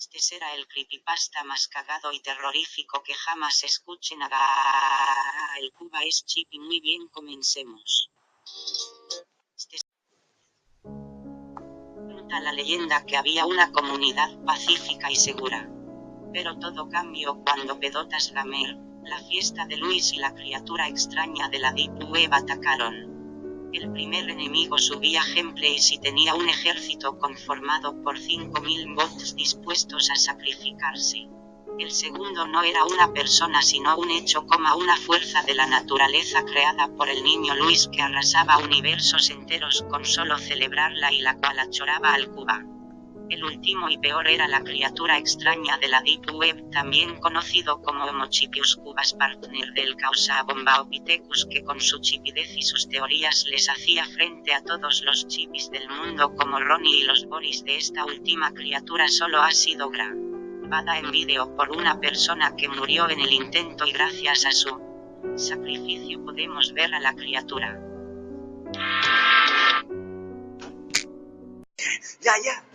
Este será el creepypasta más cagado y terrorífico que jamás escuchen. El Cuba es chip y muy bien, comencemos. Cuenta la leyenda que había una comunidad pacífica y segura. Pero todo cambió cuando Pedotas Gamer, la fiesta de Luis y la criatura extraña de la Deep Web atacaron. El primer enemigo subía gameplays y tenía un ejército conformado por 5.000 bots dispuestos a sacrificarse. El segundo no era una persona sino un hecho, una fuerza de la naturaleza creada por el niño Luis que arrasaba universos enteros con solo celebrarla y la cual achoraba al Cuba. El último y peor era la criatura extraña de la Deep Web, también conocido como Homochipius Cubas, partner del Causa Bombaopithecus, que con su chipidez y sus teorías les hacía frente a todos los chipis del mundo como Ronnie y los Boris. De esta última criatura solo ha sido grabada en vídeo por una persona que murió en el intento y gracias a su sacrificio podemos ver a la criatura. Ya.